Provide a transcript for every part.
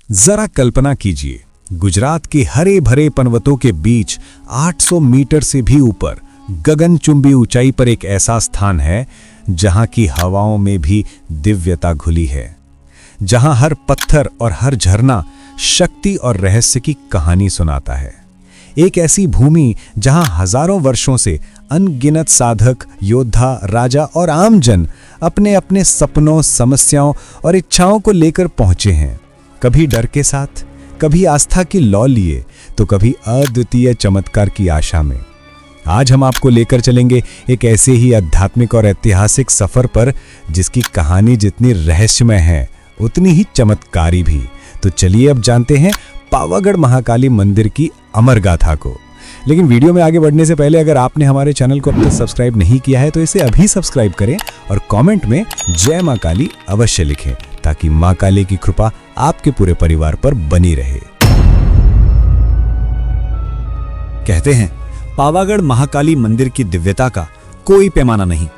जरा कल्पना कीजिए, गुजरात के हरे भरे पर्वतों के बीच 800 मीटर से भी ऊपर गगनचुंबी ऊंचाई पर एक ऐसा स्थान है जहां की हवाओं में भी दिव्यता घुली है, जहां हर पत्थर और हर झरना शक्ति और रहस्य की कहानी सुनाता है। एक ऐसी भूमि जहां हजारों वर्षों से अनगिनत साधक, योद्धा, राजा और आमजन अपने अपने सपनों, समस्याओं और इच्छाओं को लेकर पहुंचे हैं, कभी डर के साथ, कभी आस्था की लौ लिए, तो कभी अद्वितीय चमत्कार की आशा में। आज हम आपको लेकर चलेंगे एक ऐसे ही आध्यात्मिक और ऐतिहासिक सफर पर जिसकी कहानी जितनी रहस्यमय है उतनी ही चमत्कारी भी। तो चलिए अब जानते हैं पावागढ़ महाकाली मंदिर की अमर गाथा को। लेकिन वीडियो में आगे बढ़ने से पहले अगर आपने हमारे चैनल को अब तक सब्सक्राइब नहीं किया है तो इसे अभी सब्सक्राइब करें और कमेंट में जय मां काली अवश्य लिखें, ताकि मां काली की कृपा आपके पूरे परिवार पर बनी रहे। कहते हैं पावागढ़ महाकाली मंदिर की दिव्यता का कोई पैमाना नहीं।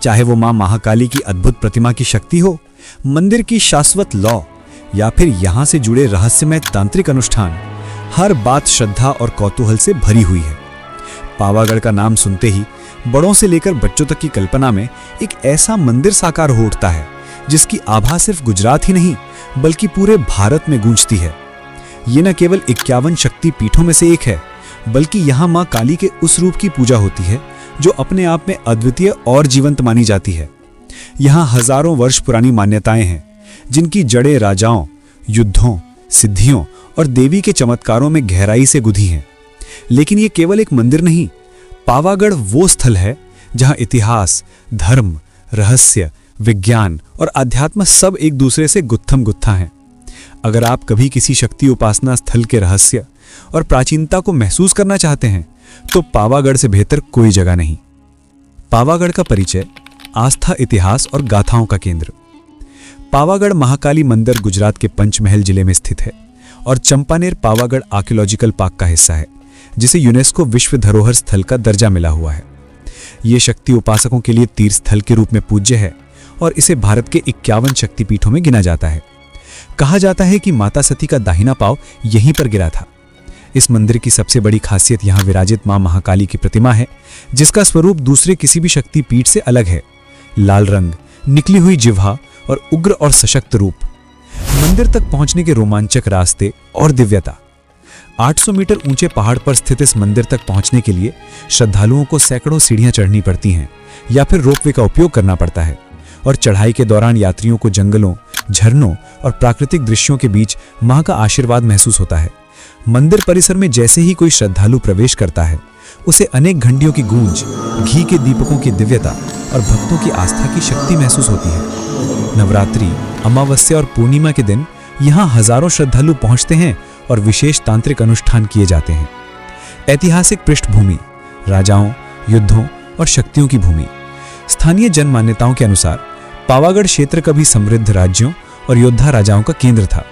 चाहे वो मां महाकाली की अद्भुत प्रतिमा की शक्ति हो, मंदिर की शाश्वत लौ, या फिर यहां से जुड़े रहस्यमय तांत्रिक अनुष्ठान, हर बात श्रद्धा और कौतूहल से भरी हुई है। पावागढ़ का नाम सुनते ही बड़ों से लेकर बच्चों तक की कल्पना में एक ऐसा मंदिर साकार हो उठता है जिसकी आभा सिर्फ गुजरात ही नहीं बल्कि पूरे भारत में गूंजती है। ये न केवल 51 शक्ति पीठों में से एक है, बल्कि यहाँ मां काली के उस रूप की पूजा होती है जो अपने आप में अद्वितीय और जीवंत मानी जाती है। यहाँ हजारों वर्ष पुरानी मान्यताएं हैं जिनकी जड़ें राजाओं, युद्धों, सिद्धियों और देवी के चमत्कारों में गहराई से गुंथी हैं। लेकिन ये केवल एक मंदिर नहीं, पावागढ़ वो स्थल है जहां इतिहास, धर्म, रहस्य, विज्ञान और अध्यात्म सब एक दूसरे से गुत्थम गुत्था हैं। अगर आप कभी किसी शक्ति उपासना स्थल के रहस्य और प्राचीनता को महसूस करना चाहते हैं तो पावागढ़ से बेहतर कोई जगह नहीं। पावागढ़ का परिचय, आस्था, इतिहास और गाथाओं का केंद्र। पावागढ़ महाकाली मंदिर गुजरात के पंचमहल जिले में स्थित है और चंपानेर पावागढ़ आर्कियोलॉजिकल पार्क का हिस्सा है, जिसे यूनेस्को विश्व धरोहर स्थल का दर्जा मिला हुआ है। यह शक्ति उपासकों के लिए तीर्थ स्थल के रूप में पूज्य है और इसे भारत के 51 शक्तिपीठों में गिना जाता है। कहा जाता है कि माता सती का दाहिना पांव यहीं पर गिरा था। इस मंदिर की सबसे बड़ी खासियत यहाँ विराजित मां महाकाली की प्रतिमा है, जिसका स्वरूप दूसरे किसी भी शक्तिपीठ से अलग है। लाल रंग, निकली हुई जिह्वा और उग्र और सशक्त रूप, मंदिर तक पहुंचने के रोमांचक रास्ते और दिव्यता। 800 मीटर ऊंचे पहाड़ पर स्थित इस मंदिर तक पहुंचने के लिए श्रद्धालुओं को सैकड़ों सीढ़ियां चढ़नी पड़ती हैं या फिर रोपवे का उपयोग करना पड़ता है, और चढ़ाई के दौरान यात्रियों को जंगलों, झरनों और प्राकृतिक दृश्यों के बीच मां का आशीर्वाद महसूस होता है। मंदिर परिसर में जैसे ही कोई श्रद्धालु प्रवेश करता है, उसे अनेक घंटियों की गूंज, घी के दीपकों की दिव्यता और भक्तों की आस्था की शक्ति महसूस होती है। नवरात्रि, अमावस्या और पूर्णिमा के दिन यहाँ हजारों श्रद्धालु पहुंचते हैं और विशेष तांत्रिक अनुष्ठान किए जाते हैं। ऐतिहासिक पृष्ठभूमि, राजाओं, युद्धों और शक्तियों की भूमि। स्थानीय जन मान्यताओं के अनुसार पावागढ़ क्षेत्र कभी समृद्ध राज्यों और योद्धा राजाओं का केंद्र था।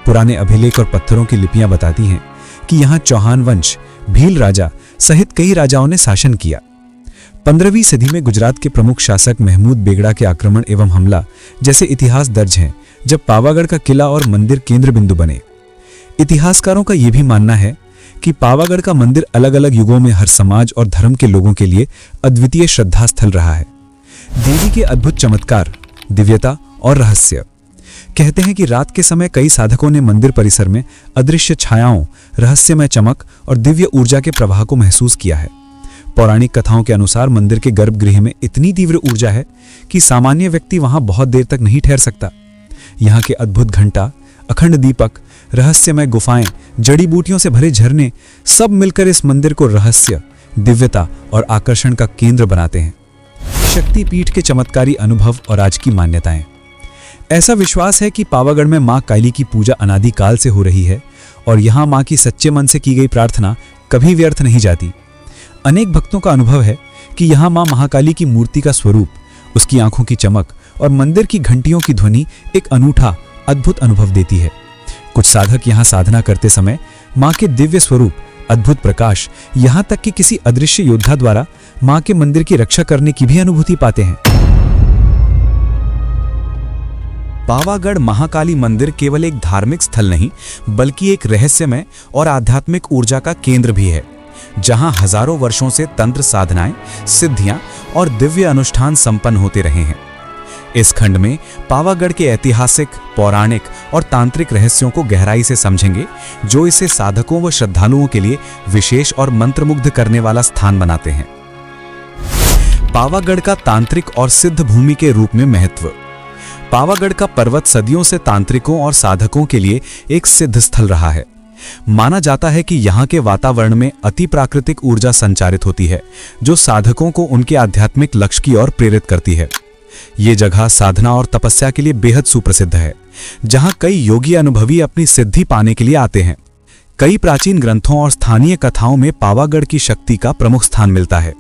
पुराने अभिलेख और पत्थरों की लिपियां बताती हैं कि यहाँ चौहान वंश, भील राजा सहित कई राजाओं ने शासन किया। 15वीं सदी में गुजरात के प्रमुख शासक महमूद बेगड़ा के आक्रमण एवं हमला जैसे इतिहास दर्ज हैं, जब पावागढ़ का किला और मंदिर केंद्र बिंदु बने। इतिहासकारों का यह भी मानना है कि पावागढ़ का मंदिर अलग अलग युगों में हर समाज और धर्म के लोगों के लिए अद्वितीय श्रद्धा स्थल रहा है। देवी के अद्भुत चमत्कार, दिव्यता और रहस्य। कहते हैं कि रात के समय कई साधकों ने मंदिर परिसर में अदृश्य छायाओं, रहस्यमय चमक और दिव्य ऊर्जा के प्रवाह को महसूस किया है। पौराणिक कथाओं के अनुसार मंदिर के गर्भगृह में इतनी तीव्र ऊर्जा है कि सामान्य व्यक्ति वहां बहुत देर तक नहीं ठहर सकता। यहाँ के अद्भुत घंटा, अखंड दीपक, रहस्यमय गुफाएं, जड़ी बूटियों से भरे झरने सब मिलकर इस मंदिर को रहस्य, दिव्यता और आकर्षण का केंद्र बनाते हैं। शक्तिपीठ के चमत्कारी अनुभव और आज की मान्यताएं। ऐसा विश्वास है कि पावागढ़ में मां काली की पूजा अनादिकाल से हो रही है और यहां मां की सच्चे मन से की गई प्रार्थना कभी व्यर्थ नहीं जाती। अनेक भक्तों का अनुभव है कि यहां मां महाकाली की मूर्ति का स्वरूप, उसकी आंखों की चमक और मंदिर की घंटियों की ध्वनि एक अनूठा, अद्भुत अनुभव देती है। कुछ साधक यहां साधना करते समय मां के दिव्य स्वरूप, अद्भुत प्रकाश, यहां तक कि किसी अदृश्य योद्धा द्वारा मां के मंदिर की रक्षा करने की भी अनुभूति पाते हैं। पावागढ़ महाकाली मंदिर केवल एक धार्मिक स्थल नहीं, बल्कि एक रहस्यमय और आध्यात्मिक ऊर्जा का केंद्र भी है, जहां हजारों वर्षों से तंत्र साधनाएं, सिद्धियां और दिव्य अनुष्ठान संपन्न होते रहे हैं। इस खंड में पावागढ़ के ऐतिहासिक, पौराणिक और तांत्रिक रहस्यों को गहराई से समझेंगे, जो इसे साधकों व श्रद्धालुओं के लिए विशेष और मंत्रमुग्ध करने वाला स्थान बनाते हैं। पावागढ़ का तांत्रिक और सिद्ध भूमि के रूप में महत्व। पावागढ़ का पर्वत सदियों से तांत्रिकों और साधकों के लिए एक सिद्ध स्थल रहा है। माना जाता है कि यहाँ के वातावरण में अति प्राकृतिक ऊर्जा संचारित होती है, जो साधकों को उनके आध्यात्मिक लक्ष्य की ओर प्रेरित करती है। ये जगह साधना और तपस्या के लिए बेहद सुप्रसिद्ध है, जहाँ कई योगी अनुभवी अपनी सिद्धि पाने के लिए आते हैं। कई प्राचीन ग्रंथों और स्थानीय कथाओं में पावागढ़ की शक्ति का प्रमुख स्थान मिलता है,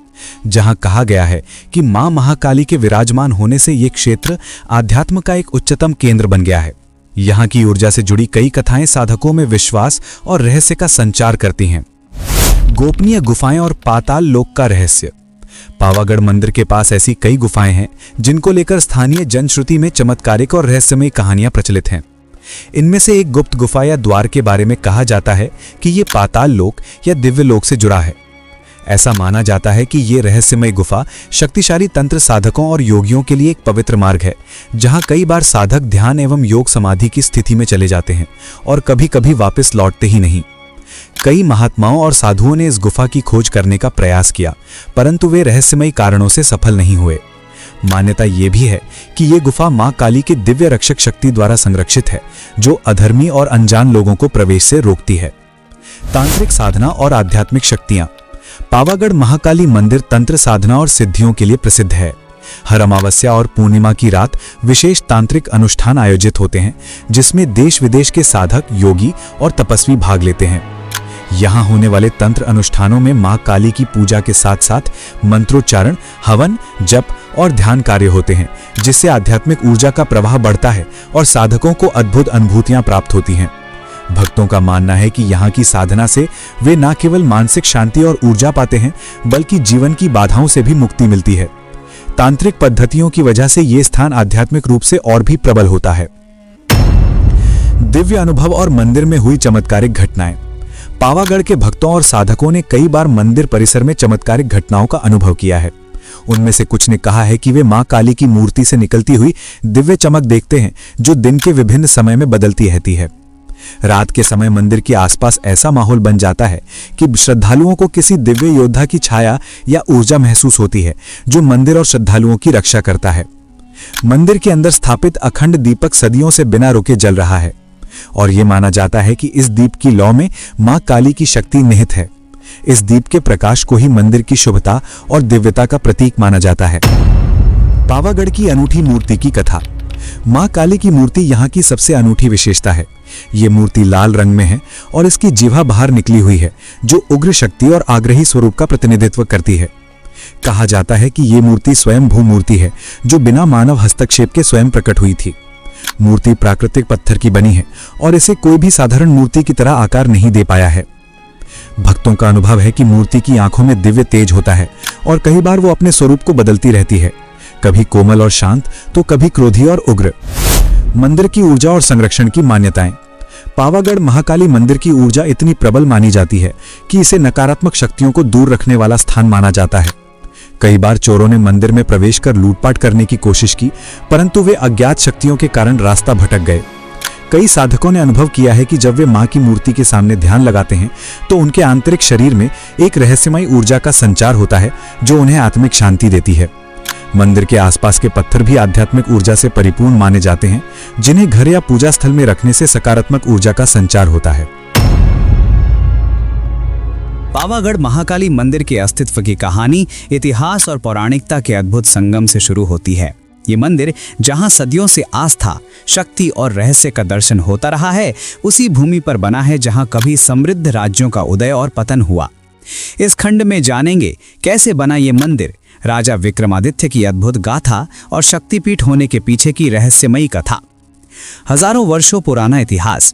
जहां कहा गया है कि मां महाकाली के विराजमान होने से ये क्षेत्र आध्यात्म का एक उच्चतम केंद्र बन गया है। यहाँ की ऊर्जा से जुड़ी कई कथाएं साधकों में विश्वास और रहस्य का संचार करती हैं। गोपनीय गुफाएं और पाताल लोक का रहस्य। पावागढ़ मंदिर के पास ऐसी कई गुफाएं हैं जिनको लेकर स्थानीय जनश्रुति में चमत्कारिक और रहस्यमय कहानियां प्रचलित हैं। इनमें से एक गुप्त गुफा या द्वार के बारे में कहा जाता है कि ये पाताल लोक या दिव्य लोक से जुड़ा है। ऐसा माना जाता है कि ये रहस्यमय गुफा शक्तिशाली तंत्र साधकों और योगियों के लिए एक पवित्र मार्ग है, जहां कई बार साधक ध्यान एवं योग समाधि की स्थिति में चले जाते हैं और कभी कभी वापस लौटते ही नहीं। कई महात्माओं और साधुओं ने इस गुफा की खोज करने का प्रयास किया, परंतु वे रहस्यमय कारणों से सफल नहीं हुए। मान्यता ये भी है कि ये गुफा मां काली के दिव्य रक्षक शक्ति द्वारा संरक्षित है, जो अधर्मी और अनजान लोगों को प्रवेश से रोकती है। तांत्रिक साधना और आध्यात्मिक शक्तियां। पावागढ़ महाकाली मंदिर तंत्र साधना और सिद्धियों के लिए प्रसिद्ध है। हर अमावस्या और पूर्णिमा की रात विशेष तांत्रिक अनुष्ठान आयोजित होते हैं, जिसमें देश विदेश के साधक, योगी और तपस्वी भाग लेते हैं। यहाँ होने वाले तंत्र अनुष्ठानों में मां काली की पूजा के साथ साथ मंत्रोच्चारण, हवन, जप और ध्यान कार्य होते हैं, जिससे आध्यात्मिक ऊर्जा का प्रवाह बढ़ता है और साधकों को अद्भुत अनुभूतियां प्राप्त होती हैं। भक्तों का मानना है कि यहाँ की साधना से वे न केवल मानसिक शांति और ऊर्जा पाते हैं, बल्कि जीवन की बाधाओं से भी मुक्ति मिलती है। तांत्रिक पद्धतियों की वजह से ये स्थान आध्यात्मिक रूप से और भी प्रबल होता है। दिव्य अनुभव और मंदिर में हुई चमत्कारिक घटनाएं। पावागढ़ के भक्तों और साधकों ने कई बार मंदिर परिसर में चमत्कारिक घटनाओं का अनुभव किया है। उनमें से कुछ ने कहा है कि वे मां काली की मूर्ति से निकलती हुई दिव्य चमक देखते हैं, जो दिन के विभिन्न समय में बदलती रहती है। रात के समय मंदिर के आसपास ऐसा माहौल बन जाता है कि श्रद्धालुओं को किसी दिव्य योद्धा की छाया या ऊर्जा महसूस होती है, जो मंदिर और श्रद्धालुओं की रक्षा करता है। मंदिर के अंदर स्थापित अखंड दीपक सदियों से बिना रुके जल रहा है और यह माना जाता है कि इस दीप की लौ में मां काली की शक्ति निहित है। इस दीप के प्रकाश को ही मंदिर की शुभता और दिव्यता का प्रतीक माना जाता है। पावागढ़ की अनूठी मूर्ति की कथा। मां काली की मूर्ति यहाँ की सबसे अनूठी विशेषता है। ये मूर्ति लाल रंग में है और इसकी जिह्वा बाहर निकली हुई है, जो उग्र शक्ति और आग्रही स्वरूप का प्रतिनिधित्व करती है। कहा जाता है कि ये मूर्ति स्वयं भू मूर्ति है, जो बिना मानव हस्तक्षेप के स्वयं प्रकट हुई थी। मूर्ति प्राकृतिक पत्थर की बनी है और इसे कोई भी साधारण मूर्ति की तरह आकार नहीं दे पाया है। भक्तों का अनुभव है कि मूर्ति की आंखों में दिव्य तेज होता है और कई बार वो अपने स्वरूप को बदलती रहती है, कभी कोमल और शांत तो कभी क्रोधी और उग्र। मंदिर की ऊर्जा और संरक्षण की मान्यताएं। पावागढ़ महाकाली मंदिर की ऊर्जा इतनी प्रबल मानी जाती है कि इसे नकारात्मक शक्तियों को दूर रखने वाला स्थान माना जाता है। कई बार चोरों ने मंदिर में प्रवेश कर लूटपाट करने की कोशिश की, परंतु वे अज्ञात शक्तियों के कारण रास्ता भटक गए। कई साधकों ने अनुभव किया है कि जब वे मां की मूर्ति के सामने ध्यान लगाते हैं तो उनके आंतरिक शरीर में एक रहस्यमय ऊर्जा का संचार होता है, जो उन्हें आत्मिक शांति देती है। मंदिर के आसपास के पत्थर भी आध्यात्मिक ऊर्जा से परिपूर्ण माने जाते हैं, जिन्हें घर या पूजा स्थल में रखने से सकारात्मक ऊर्जा का संचार होता है। पावागढ़ महाकाली मंदिर के अस्तित्व की कहानी इतिहास और पौराणिकता के अद्भुत संगम से शुरू होती है। ये मंदिर जहां सदियों से आस्था, शक्ति और रहस्य का दर्शन होता रहा है, उसी भूमि पर बना है जहां कभी समृद्ध राज्यों का उदय और पतन हुआ। इस खंड में जानेंगे कैसे बना ये मंदिर, राजा विक्रमादित्य की अद्भुत गाथा और शक्तिपीठ होने के पीछे की रहस्यमयी कथा। हजारों वर्षों पुराना इतिहास।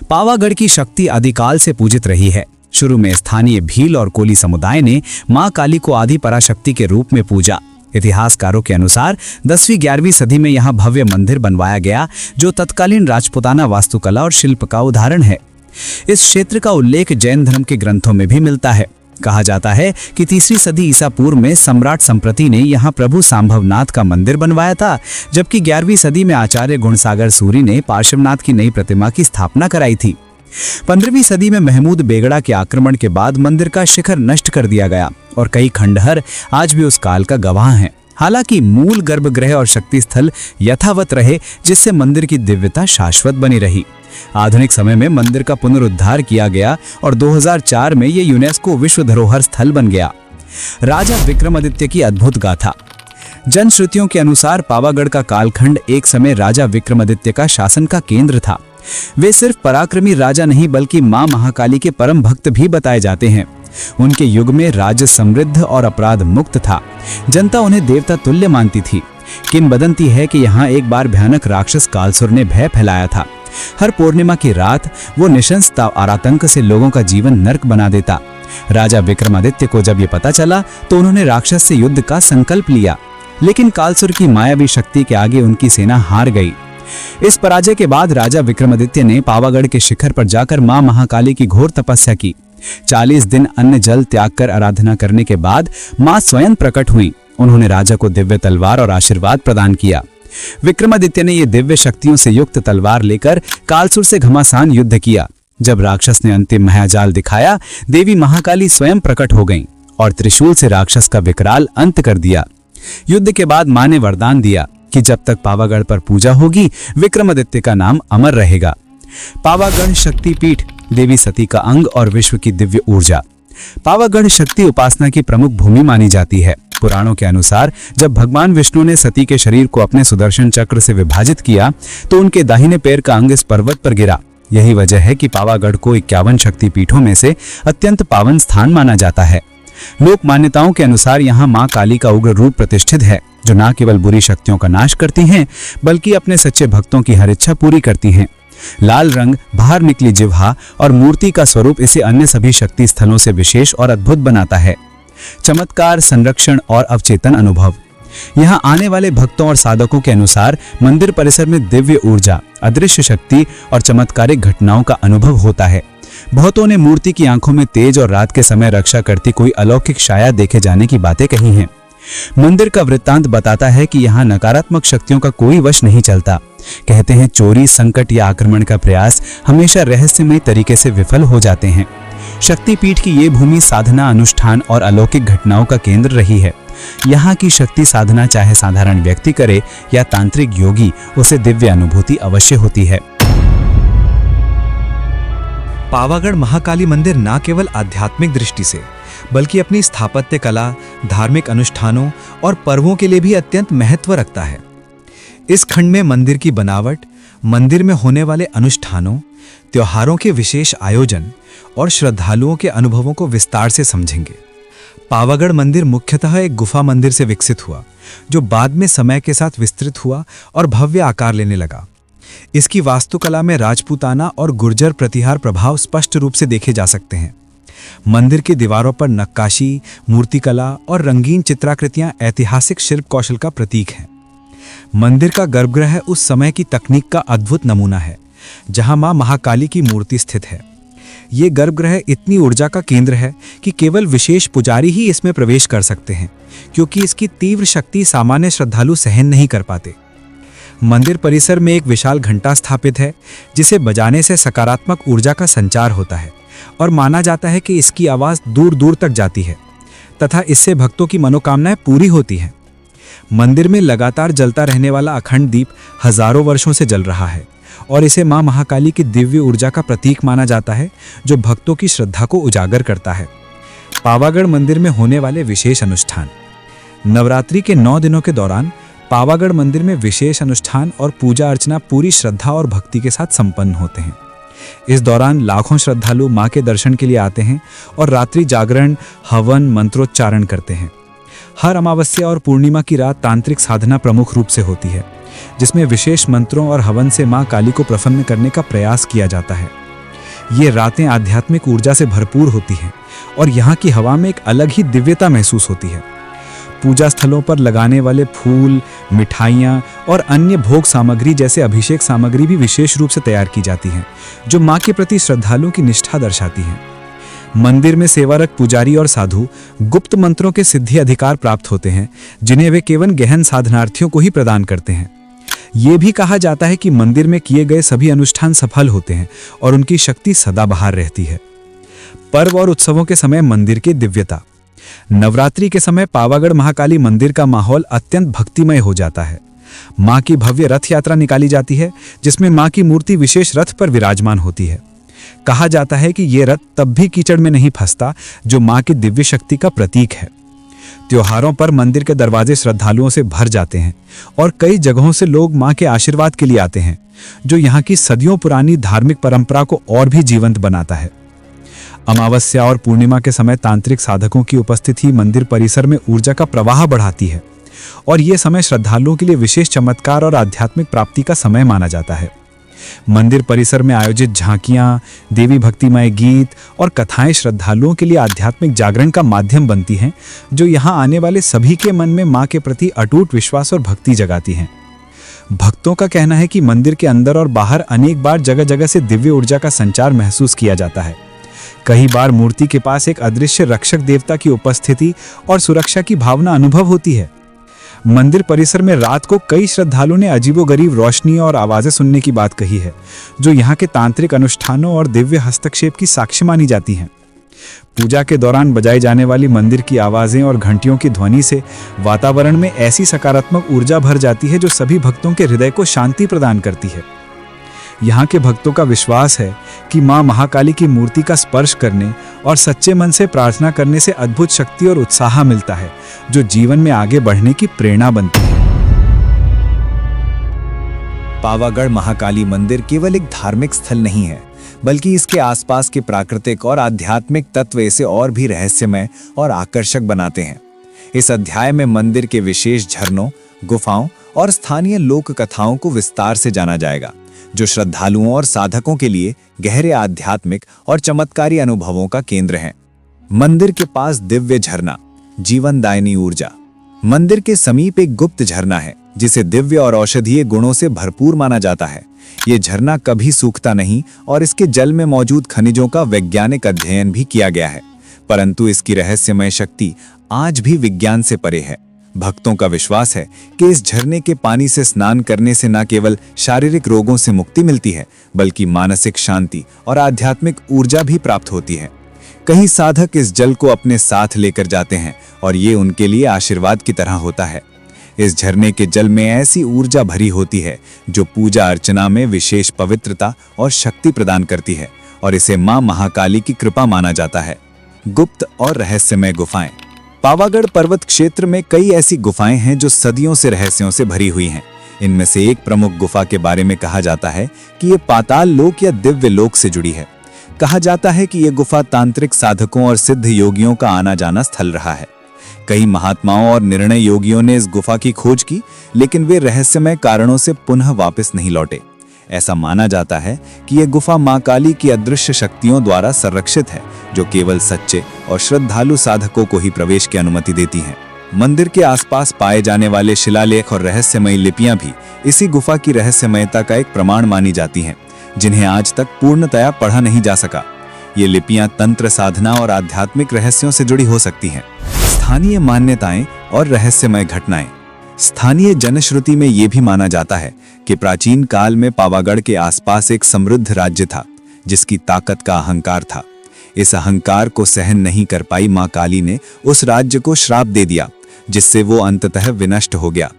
पावागढ़ की शक्ति आदिकाल से पूजित रही है। शुरू में स्थानीय भील और कोली समुदाय ने मां काली को आदि पराशक्ति के रूप में पूजा। इतिहासकारों के अनुसार 10वीं-11वीं सदी में यहाँ भव्य मंदिर बनवाया गया, जो तत्कालीन राजपूताना वास्तुकला और शिल्प का उदाहरण है। इस क्षेत्र का उल्लेख जैन धर्म के ग्रंथों में भी मिलता है। कहा जाता है कि 3री सदी ईसा पूर्व में सम्राट संप्रति ने यहाँ प्रभु सांभवनाथ का मंदिर बनवाया था, जबकि 11वीं सदी में आचार्य गुणसागर सूरी ने पार्श्वनाथ की नई प्रतिमा की स्थापना कराई थी। 15वीं सदी में महमूद बेगड़ा के आक्रमण के बाद मंदिर का शिखर नष्ट कर दिया गया और कई खंडहर आज भी उस काल का गवाह हैं। हालांकि मूल गर्भगृह और शक्ति स्थल यथावत रहे, जिससे मंदिर की दिव्यता शाश्वत बनी रही। आधुनिक समय में मंदिर का पुनरुद्धार किया गया और 2004 में यह यूनेस्को विश्व धरोहर स्थल बन गया। राजा विक्रमादित्य की अद्भुत गाथा। जनश्रुतियों के अनुसार पावागढ़ का कालखंड एक समय राजा विक्रमादित्य का शासन का केंद्र था। वे सिर्फ पराक्रमी राजा नहीं बल्कि मां महाकाली के परम भक्त भी बताए जाते हैं। उनके युग में राज्य समृद्ध और अपराध मुक्त था। जनता उन्हें देवता तुल्य मानती थी। किंवदंती है कि यहाँ एक बार भयानक राक्षस कालसुर ने भय फैलाया था। हर पूर्णिमा की रात वो निशंसता और आतंक से लोगों का जीवन नर्क बना देता। राजा विक्रमादित्य को जब ये पता चला तो उन्होंने राक्षस से युद्ध का संकल्प लिया, लेकिन कालसुर की मायावी शक्ति के आगे उनकी सेना हार गई। इस पराजय के बाद राजा विक्रमादित्य ने पावागढ़ के शिखर पर जाकर मां महाकाली की घोर तपस्या की। 40 दिन अन्न जल त्याग कर आराधना करने के बाद मां स्वयं प्रकट हुई। उन्होंने राजा को दिव्य तलवार और आशीर्वाद प्रदान किया। विक्रमादित्य ने ये दिव्य शक्तियों से युक्त तलवार लेकर कालसुर से घमासान युद्ध किया। जब राक्षस ने अंतिम महाजाल दिखाया, देवी महाकाली स्वयं प्रकट हो गईं और त्रिशूल से राक्षस का विकराल अंत कर दिया। युद्ध के बाद मां ने वरदान दिया कि जब तक पावागढ़ पर पूजा होगी, विक्रमादित्य का नाम अमर रहेगा। पावागढ़ शक्तिपीठ, देवी सती का अंग और विश्व की दिव्य ऊर्जा। पावागढ़ शक्ति उपासना की प्रमुख भूमि मानी जाती है। पुराणों के अनुसार जब भगवान विष्णु ने सती के शरीर को अपने सुदर्शन चक्र से विभाजित किया तो उनके दाहिने पैर का अंग इस पर्वत पर गिरा। यही वजह है कि पावागढ़ को 51 शक्तिपीठों में से अत्यंत पावन स्थान माना जाता है। लोक मान्यताओं के अनुसार यहाँ मां काली का उग्र रूप प्रतिष्ठित है, जो न केवल बुरी शक्तियों का नाश करती हैं, बल्कि अपने सच्चे भक्तों की हर इच्छा पूरी करती हैं। लाल रंग, बाहर निकली जिह्वा और मूर्ति का स्वरूप इसे अन्य सभी शक्ति स्थलों से विशेष और अद्भुत बनाता है। चमत्कार, संरक्षण और अवचेतन अनुभव। यहाँ आने वाले भक्तों और साधकों के अनुसार मंदिर परिसर में दिव्य ऊर्जा, अदृश्य शक्ति और चमत्कारिक घटनाओं का अनुभव होता है। बहुतों ने मूर्ति की आंखों में तेज और रात के समय रक्षा करती कोई अलौकिक छाया देखे जाने की बातें कही हैं। मंदिर का वृत्तांत बताता है कि यहाँ नकारात्मक शक्तियों का कोई वश नहीं चलता। कहते हैं चोरी, संकट या आक्रमण का प्रयास हमेशा रहस्यमय तरीके से विफल हो जाते हैं। शक्तिपीठ की ये भूमि साधना, अनुष्ठान और अलौकिक घटनाओं का केंद्र रही है। यहाँ की शक्ति साधना चाहे साधारण व्यक्ति करे या तांत्रिक योगी, उसे दिव्य अनुभूति अवश्य होती है। पावागढ़ महाकाली मंदिर न केवल आध्यात्मिक दृष्टि से बल्कि अपनी स्थापत्य कला, धार्मिक अनुष्ठानों और पर्वों के लिए भी अत्यंत महत्व रखता है। इस खंड में मंदिर की बनावट, मंदिर में होने वाले अनुष्ठानों, त्योहारों के विशेष आयोजन और श्रद्धालुओं के अनुभवों को विस्तार से समझेंगे। पावागढ़ मंदिर मुख्यतः एक गुफा मंदिर से विकसित हुआ, जो बाद में समय के साथ विस्तृत हुआ और भव्य आकार लेने लगा। इसकी वास्तुकला में राजपूताना और गुर्जर प्रतिहार प्रभाव स्पष्ट रूप से देखे जा सकते हैं। मंदिर की दीवारों पर नक्काशी, मूर्तिकला और रंगीन चित्राकृतियां ऐतिहासिक शिल्प कौशल का प्रतीक हैं। मंदिर का गर्भगृह उस समय की तकनीक का अद्भुत नमूना है, जहां मां महाकाली की मूर्ति स्थित है। ये गर्भगृह इतनी ऊर्जा का केंद्र है कि केवल विशेष पुजारी ही इसमें प्रवेश कर सकते हैं, क्योंकि इसकी तीव्र शक्ति सामान्य श्रद्धालु सहन नहीं कर पाते। मंदिर परिसर में एक विशाल घंटा स्थापित है, जिसे बजाने से सकारात्मक ऊर्जा का संचार होता है और माना जाता है कि इसकी आवाज दूर दूर तक जाती है तथा इससे भक्तों की मनोकामनाएं पूरी होती हैं। मंदिर में लगातार जलता रहने वाला अखंड दीप हजारों वर्षों से जल रहा है और इसे मां महाकाली की दिव्य ऊर्जा का प्रतीक माना जाता है, जो भक्तों की श्रद्धा को उजागर करता है। पावागढ़ मंदिर में होने वाले विशेष अनुष्ठान। नवरात्रि के 9 दिनों के दौरान पावागढ़ मंदिर में विशेष अनुष्ठान और पूजा अर्चना पूरी श्रद्धा और भक्ति के साथ संपन्न होते हैं। इस दौरान लाखों श्रद्धालु मां के दर्शन के लिए आते हैं और रात्रि जागरण, हवन, मंत्रोच्चारण करते हैं। हर अमावस्या और पूर्णिमा की रात तांत्रिक साधना प्रमुख रूप से होती है, जिसमें विशेष मंत्रों और हवन से मां काली को प्रसन्न करने का प्रयास किया जाता है। ये रातें आध्यात्मिक ऊर्जा से भरपूर होती हैं और यहाँ की हवा में एक अलग ही दिव्यता महसूस होती है। पूजा स्थलों पर लगाने वाले फूल, मिठाइयाँ और अन्य भोग सामग्री जैसे अभिषेक सामग्री भी विशेष रूप से तैयार की जाती हैं, जो माँ के प्रति श्रद्धालुओं की निष्ठा दर्शाती हैं। मंदिर में सेवारत पुजारी और साधु गुप्त मंत्रों के सिद्धि अधिकार प्राप्त होते हैं, जिन्हें वे केवल गहन साधनार्थियों को ही प्रदान करते हैं। ये भी कहा जाता है कि मंदिर में किए गए सभी अनुष्ठान सफल होते हैं और उनकी शक्ति सदाबहार रहती है। पर्व और उत्सवों के समय मंदिर की दिव्यता। नवरात्रि के समय पावागढ़ महाकाली मंदिर का माहौल अत्यंत भक्तिमय हो जाता है। मां की भव्य रथ यात्रा निकाली जाती है, जिसमें मां की मूर्ति विशेष रथ पर विराजमान होती है। कहा जाता है कि यह रथ तब भी कीचड़ में नहीं फंसता, जो मां की दिव्य शक्ति का प्रतीक है। त्योहारों पर मंदिर के दरवाजे श्रद्धालुओं से भर जाते हैं और कई जगहों से लोग मां के आशीर्वाद के लिए आते हैं, जो यहाँ की सदियों पुरानी धार्मिक परंपरा को और भी जीवंत बनाता है। अमावस्या और पूर्णिमा के समय तांत्रिक साधकों की उपस्थिति मंदिर परिसर में ऊर्जा का प्रवाह बढ़ाती है और यह समय श्रद्धालुओं के लिए विशेष चमत्कार और आध्यात्मिक प्राप्ति का समय माना जाता है। मंदिर परिसर में आयोजित झांकियां, देवी भक्तिमय गीत और कथाएं श्रद्धालुओं के लिए आध्यात्मिक जागरण का माध्यम बनती हैं, जो यहां आने वाले सभी के मन में मां के प्रति अटूट विश्वास और भक्ति जगाती हैं। भक्तों का कहना है कि मंदिर के अंदर और बाहर अनेक बार जगह जगह से दिव्य ऊर्जा का संचार महसूस किया जाता है। कई बार मूर्ति के पास एक अदृश्य रक्षक देवता की उपस्थिति और सुरक्षा की भावना अनुभव होती है। मंदिर परिसर में रात को कई श्रद्धालुओं ने अजीबोगरीब रोशनी और आवाजें सुनने की बात कही है, जो यहाँ के तांत्रिक अनुष्ठानों और दिव्य हस्तक्षेप की साक्षी मानी जाती हैं। पूजा के दौरान बजाई जाने वाली मंदिर की आवाजें और घंटियों की ध्वनि से वातावरण में ऐसी सकारात्मक ऊर्जा भर जाती है, जो सभी भक्तों के हृदय को शांति प्रदान करती है। यहाँ के भक्तों का विश्वास है कि मां महाकाली की मूर्ति का स्पर्श करने और सच्चे मन से प्रार्थना करने से अद्भुत शक्ति और उत्साह मिलता है, जो जीवन में आगे बढ़ने की प्रेरणा बनती है। पावागढ़ महाकाली मंदिर केवल एक धार्मिक स्थल नहीं है, बल्कि इसके आसपास के प्राकृतिक और आध्यात्मिक तत्व इसे और भी रहस्यमय और आकर्षक बनाते हैं। इस अध्याय में मंदिर के विशेष झरनों, गुफाओं और स्थानीय लोक कथाओं को विस्तार से जाना जाएगा, जो श्रद्धालुओं और साधकों के लिए गहरे आध्यात्मिक और चमत्कारी अनुभवों का केंद्र हैं। मंदिर के पास दिव्य झरना, जीवनदायिनी ऊर्जा। मंदिर के समीप एक गुप्त झरना है, जिसे दिव्य और औषधीय गुणों से भरपूर माना जाता है। ये झरना कभी सूखता नहीं और इसके जल में मौजूद खनिजों का वैज्ञानिक अध्ययन भी किया गया है, परंतु इसकी रहस्यमय शक्ति आज भी विज्ञान से परे है। भक्तों का विश्वास है कि इस झरने के पानी से स्नान करने से न केवल शारीरिक रोगों से मुक्ति मिलती है, बल्कि मानसिक शांति और आध्यात्मिक ऊर्जा भी प्राप्त होती है। कई साधक इस जल को अपने साथ लेकर जाते हैं और ये उनके लिए आशीर्वाद की तरह होता है। इस झरने के जल में ऐसी ऊर्जा भरी होती है, जो पूजा अर्चना में विशेष पवित्रता और शक्ति प्रदान करती है, और इसे मां महाकाली की कृपा माना जाता है। गुप्त और रहस्यमय गुफाएं। पावागढ़ पर्वत क्षेत्र में कई ऐसी गुफाएं हैं जो सदियों से रहस्यों से भरी हुई हैं। इनमें से एक प्रमुख गुफा के बारे में कहा जाता है कि ये पाताल लोक या दिव्य लोक से जुड़ी है। कहा जाता है कि यह गुफा तांत्रिक साधकों और सिद्ध योगियों का आना जाना स्थल रहा है। कई महात्माओं और निर्णय योगियों ने इस गुफा की खोज की, लेकिन वे रहस्यमय कारणों से पुनः वापस नहीं लौटे। ऐसा माना जाता है कि यह गुफा मां काली की अदृश्य शक्तियों द्वारा संरक्षित है, जो केवल सच्चे और श्रद्धालु साधकों को ही प्रवेश की अनुमति देती हैं। मंदिर के आसपास पाए जाने वाले शिलालेख और रहस्यमयी लिपियां भी इसी गुफा की रहस्यमयता का एक प्रमाण मानी जाती हैं, जिन्हें आज तक पूर्णतया पढ़ा नहीं जा सका। ये लिपियां तंत्र साधना और आध्यात्मिक रहस्यों से जुड़ी हो सकती हैं। स्थानीय मान्यताएं और रहस्यमय घटनाएं। स्थानीय जनश्रुति में यह भी माना जाता है कि प्राचीन काल में पावागढ़ के आसपास एक समृद्ध राज्य था, जिसकी ताकत का अहंकार था। इस अहंकार को सहन नहीं कर पाई मां काली ने उस राज्य को श्राप दे दिया, जिससे वो अंततः विनष्ट हो गया।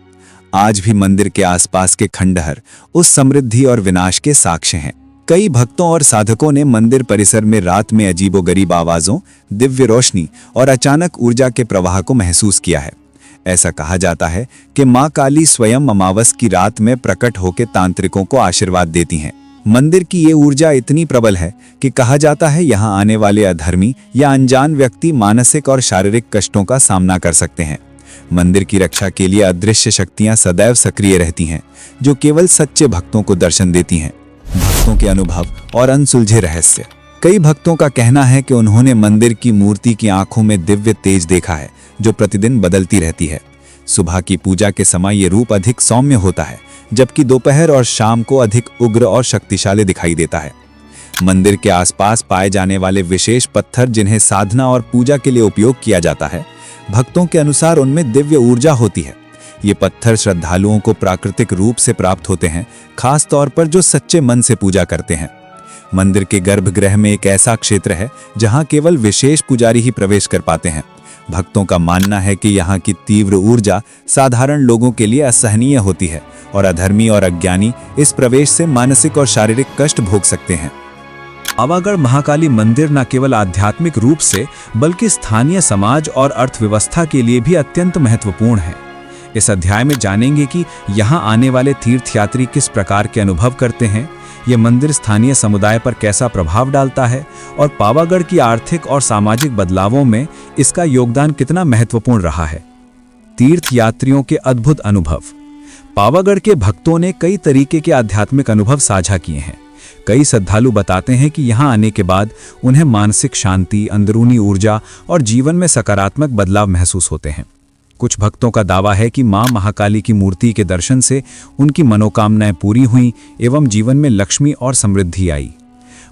आज भी मंदिर के आसपास के खंडहर उस समृद्धि और विनाश के साक्ष्य हैं। कई भक्तों और साधकों ने मंदिर परिसर में रात में अजीबोगरीब आवाजों, दिव्य रोशनी और अचानक ऊर्जा के प्रवाह को महसूस किया है। ऐसा कहा जाता है कि मां काली स्वयं अमावस की रात में प्रकट होकर तांत्रिकों को आशीर्वाद देती हैं। मंदिर की ये ऊर्जा इतनी प्रबल है कि कहा जाता है यहाँ आने वाले अधर्मी या अनजान व्यक्ति मानसिक और शारीरिक कष्टों का सामना कर सकते हैं। मंदिर की रक्षा के लिए अदृश्य शक्तियां सदैव सक्रिय रहती हैं, जो केवल सच्चे भक्तों को दर्शन देती हैं। भक्तों के अनुभव और अनसुलझे रहस्य। कई भक्तों का कहना है कि उन्होंने मंदिर की मूर्ति की आंखों में दिव्य तेज देखा है, जो प्रतिदिन बदलती रहती है। सुबह की पूजा के समय ये रूप अधिक सौम्य होता है, जबकि दोपहर और शाम को अधिक उग्र और शक्तिशाली दिखाई देता है। मंदिर के आसपास पाए जाने वाले विशेष पत्थर, जिन्हें साधना और पूजा के लिए उपयोग किया जाता है, भक्तों के अनुसार उनमें दिव्य ऊर्जा होती है। ये पत्थर श्रद्धालुओं को प्राकृतिक रूप से प्राप्त होते हैं, खास तौर पर जो सच्चे मन से पूजा करते हैं। मंदिर के गर्भगृह में एक ऐसा क्षेत्र है जहां केवल विशेष पुजारी ही प्रवेश कर पाते हैं। भक्तों का मानना है कि यहाँ की तीव्र ऊर्जा साधारण लोगों के लिए असहनीय होती है और अधर्मी और अज्ञानी इस प्रवेश से मानसिक और शारीरिक कष्ट भोग सकते हैं। पावागढ़ महाकाली मंदिर न केवल आध्यात्मिक रूप से बल्कि स्थानीय समाज और अर्थव्यवस्था के लिए भी अत्यंत महत्वपूर्ण है। इस अध्याय में जानेंगे कि यहाँ आने वाले तीर्थयात्री किस प्रकार के अनुभव करते हैं, ये मंदिर स्थानीय समुदाय पर कैसा प्रभाव डालता है और पावागढ़ की आर्थिक और सामाजिक बदलावों में इसका योगदान कितना महत्वपूर्ण रहा है। तीर्थयात्रियों के अद्भुत अनुभव। पावागढ़ के भक्तों ने कई तरीके के आध्यात्मिक अनुभव साझा किए हैं। कई श्रद्धालु बताते हैं कि यहाँ आने के बाद उन्हें मानसिक शांति, अंदरूनी ऊर्जा और जीवन में सकारात्मक बदलाव महसूस होते हैं। कुछ भक्तों का दावा है कि मां महाकाली की मूर्ति के दर्शन से उनकी मनोकामनाएं पूरी हुईं एवं जीवन में लक्ष्मी और समृद्धि आई।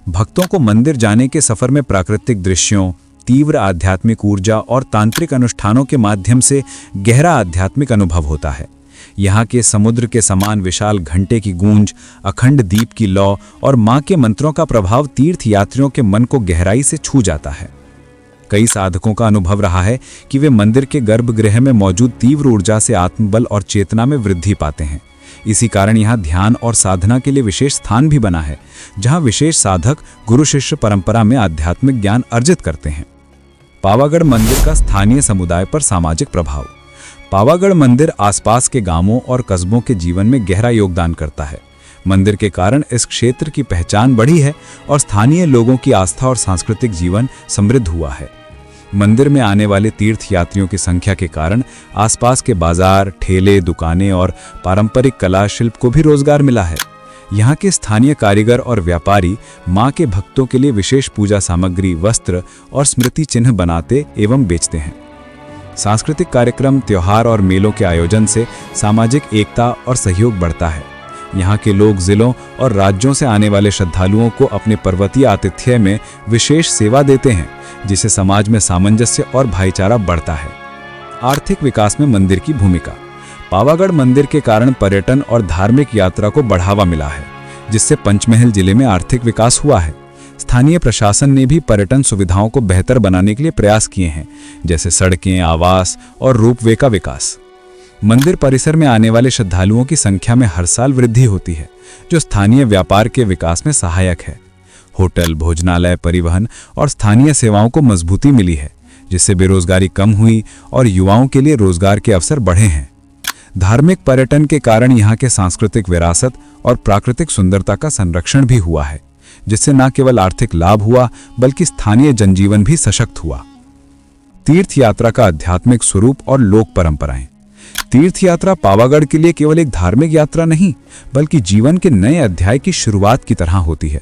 भक्तों को मंदिर जाने के सफर में प्राकृतिक दृश्यों, तीव्र आध्यात्मिक ऊर्जा और तांत्रिक अनुष्ठानों के माध्यम से गहरा आध्यात्मिक अनुभव होता है। यहाँ के समुद्र के समान विशाल घंटे की गूंज, अखंड दीप की लौ और मां के मंत्रों का प्रभाव तीर्थयात्रियों के मन को गहराई से छू जाता है। कई साधकों का अनुभव रहा है कि वे मंदिर के गर्भगृह में मौजूद तीव्र ऊर्जा से आत्मबल और चेतना में वृद्धि पाते हैं। इसी कारण यहाँ ध्यान और साधना के लिए विशेष स्थान भी बना है, जहाँ विशेष साधक गुरु शिष्य परंपरा में आध्यात्मिक ज्ञान अर्जित करते हैं। पावागढ़ मंदिर का स्थानीय समुदाय पर सामाजिक प्रभाव। पावागढ़ मंदिर आसपास के गांवों और कस्बों के जीवन में गहरा योगदान करता है। मंदिर के कारण इस क्षेत्र की पहचान बढ़ी है और स्थानीय लोगों की आस्था और सांस्कृतिक जीवन समृद्ध हुआ है। मंदिर में आने वाले तीर्थयात्रियों की संख्या के कारण आसपास के बाजार, ठेले, दुकानें और पारंपरिक कला शिल्प को भी रोजगार मिला है। यहाँ के स्थानीय कारीगर और व्यापारी मां के भक्तों के लिए विशेष पूजा सामग्री, वस्त्र और स्मृति चिन्ह बनाते एवं बेचते हैं। सांस्कृतिक कार्यक्रम, त्योहार और मेलों के आयोजन से सामाजिक एकता और सहयोग बढ़ता है। यहाँ के लोग जिलों और राज्यों से आने वाले श्रद्धालुओं को अपने पर्वतीय आतिथ्य में विशेष सेवा देते हैं, जिससे समाज में सामंजस्य और भाईचारा बढ़ता है। आर्थिक विकास में मंदिर की भूमिका। पावागढ़ मंदिर के कारण पर्यटन और धार्मिक यात्रा को बढ़ावा मिला है, जिससे पंचमहल जिले में आर्थिक विकास हुआ है। स्थानीय प्रशासन ने भी पर्यटन सुविधाओं को बेहतर बनाने के लिए प्रयास किए हैं, जैसे सड़कें, आवास और रोपवे का विकास। मंदिर परिसर में आने वाले श्रद्धालुओं की संख्या में हर साल वृद्धि होती है, जो स्थानीय व्यापार के विकास में सहायक है। होटल, भोजनालय, परिवहन और स्थानीय सेवाओं को मजबूती मिली है, जिससे बेरोजगारी कम हुई और युवाओं के लिए रोजगार के अवसर बढ़े हैं। धार्मिक पर्यटन के कारण यहाँ के सांस्कृतिक विरासत और प्राकृतिक सुंदरता का संरक्षण भी हुआ है, जिससे न केवल आर्थिक लाभ हुआ बल्कि स्थानीय जनजीवन भी सशक्त हुआ। तीर्थ यात्रा का आध्यात्मिक स्वरूप और लोक परंपराएं। तीर्थ यात्रा पावागढ़ के लिए केवल एक धार्मिक यात्रा नहीं, बल्कि जीवन के नए अध्याय की शुरुआत की तरह होती है।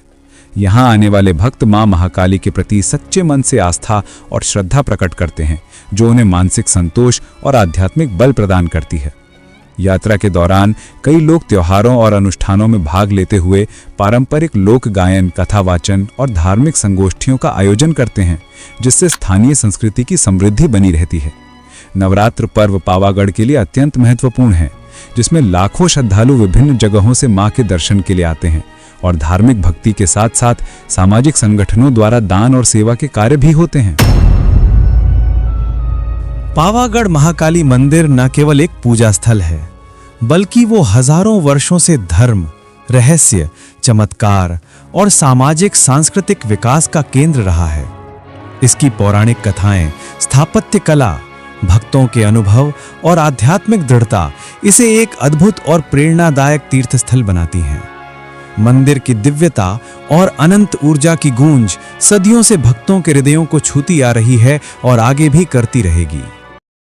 यहाँ आने वाले भक्त मां महाकाली के प्रति सच्चे मन से आस्था और श्रद्धा प्रकट करते हैं, जो उन्हें मानसिक संतोष और आध्यात्मिक बल प्रदान करती है। यात्रा के दौरान कई लोग त्योहारों और अनुष्ठानों में भाग लेते हुए पारंपरिक लोक गायन, कथा वाचन और धार्मिक संगोष्ठियों का आयोजन करते हैं, जिससे स्थानीय संस्कृति की समृद्धि बनी रहती है। नवरात्र पर्व पावागढ़ के लिए अत्यंत महत्वपूर्ण है, जिसमें लाखों श्रद्धालु विभिन्न जगहों से मां के दर्शन के लिए आते हैं और धार्मिक भक्ति के साथ साथ सामाजिक संगठनों द्वारा दान और सेवा के कार्य भी होते हैं। पावागढ़ महाकाली मंदिर न केवल एक पूजा स्थल है, बल्कि वो हजारों वर्षों से धर्म, रहस्य, चमत्कार और सामाजिक सांस्कृतिक विकास का केंद्र रहा है। इसकी पौराणिक कथाएं, स्थापत्य कला, भक्तों के अनुभव और आध्यात्मिक दृढ़ता इसे एक अद्भुत और प्रेरणादायक तीर्थस्थल बनाती हैं। मंदिर की दिव्यता और अनंत ऊर्जा की गूंज सदियों से भक्तों के हृदयों को छूती आ रही है और आगे भी करती रहेगी।